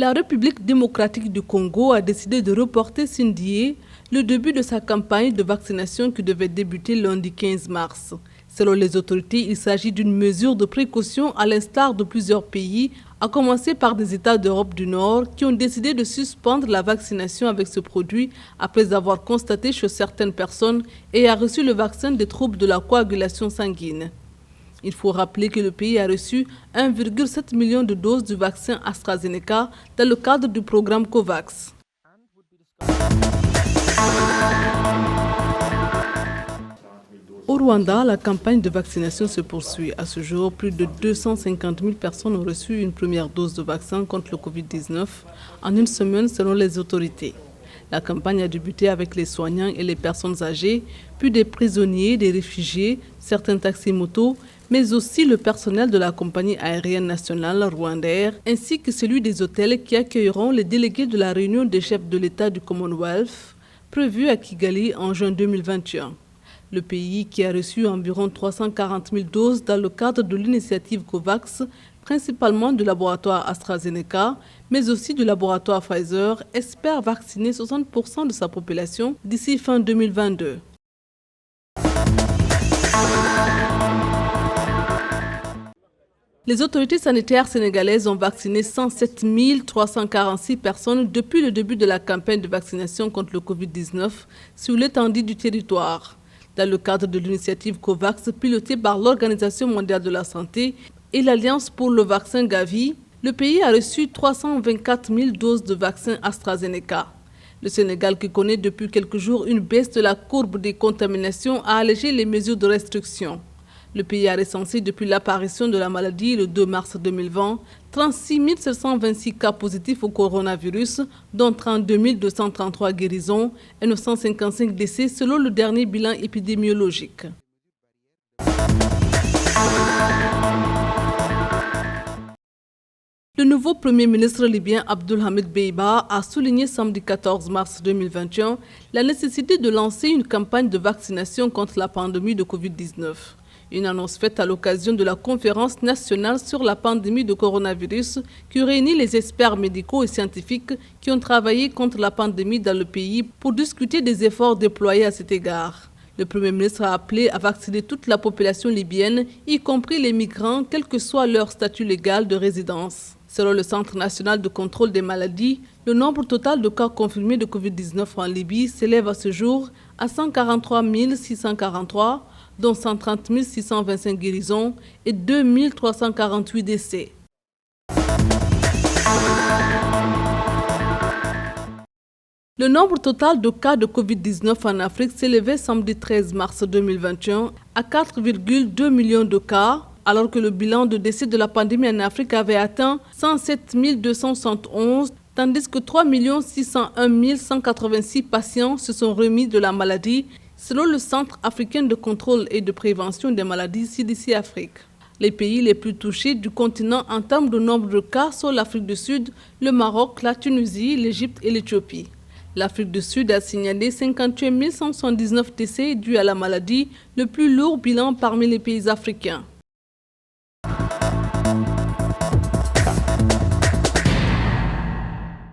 La République démocratique du Congo a décidé de reporter samedi le début de sa campagne de vaccination qui devait débuter lundi 15 mars. Selon les autorités, il s'agit d'une mesure de précaution à l'instar de plusieurs pays, à commencer par des États d'Europe du Nord qui ont décidé de suspendre la vaccination avec ce produit après avoir constaté chez certaines personnes ayant reçu le vaccin des troubles de la coagulation sanguine. Il faut rappeler que le pays a reçu 1,7 million de doses du vaccin AstraZeneca dans le cadre du programme COVAX. Au Rwanda, la campagne de vaccination se poursuit. À ce jour, plus de 250 000 personnes ont reçu une première dose de vaccin contre le Covid-19 en une semaine selon les autorités. La campagne a débuté avec les soignants et les personnes âgées, puis des prisonniers, des réfugiés, certains taxis-motos, mais aussi le personnel de la compagnie aérienne nationale Rwandair, ainsi que celui des hôtels qui accueilleront les délégués de la réunion des chefs de l'État du Commonwealth, prévue à Kigali en juin 2021. Le pays, qui a reçu environ 340 000 doses dans le cadre de l'initiative COVAX, principalement du laboratoire AstraZeneca, mais aussi du laboratoire Pfizer, espère vacciner 60% de sa population d'ici fin 2022. Les autorités sanitaires sénégalaises ont vacciné 107 346 personnes depuis le début de la campagne de vaccination contre le Covid-19 sur l'étendue du territoire. Dans le cadre de l'initiative COVAX pilotée par l'Organisation mondiale de la santé et l'Alliance pour le vaccin Gavi, le pays a reçu 324 000 doses de vaccin AstraZeneca. Le Sénégal, qui connaît depuis quelques jours une baisse de la courbe des contaminations, a allégé les mesures de restriction. Le pays a recensé depuis l'apparition de la maladie le 2 mars 2020 36 726 cas positifs au coronavirus, dont 32 233 guérisons et 955 décès selon le dernier bilan épidémiologique. Le nouveau Premier ministre libyen Abdulhamid Beiba a souligné samedi 14 mars 2021 la nécessité de lancer une campagne de vaccination contre la pandémie de Covid-19. Une annonce faite à l'occasion de la conférence nationale sur la pandémie de coronavirus qui réunit les experts médicaux et scientifiques qui ont travaillé contre la pandémie dans le pays pour discuter des efforts déployés à cet égard. Le Premier ministre a appelé à vacciner toute la population libyenne, y compris les migrants, quel que soit leur statut légal de résidence. Selon le Centre national de contrôle des maladies, le nombre total de cas confirmés de Covid-19 en Libye s'élève à ce jour à 143 643, dont 130 625 guérisons et 2 348 décès. Le nombre total de cas de Covid-19 en Afrique s'élevait samedi 13 mars 2021 à 4,2 millions de cas, alors que le bilan de décès de la pandémie en Afrique avait atteint 107 271, tandis que 3 601 186 patients se sont remis de la maladie, selon le Centre africain de contrôle et de prévention des maladies CDC Afrique. Les pays les plus touchés du continent en termes de nombre de cas sont l'Afrique du Sud, le Maroc, la Tunisie, l'Égypte et l'Éthiopie. L'Afrique du Sud a signalé 58 179 décès dus à la maladie, le plus lourd bilan parmi les pays africains.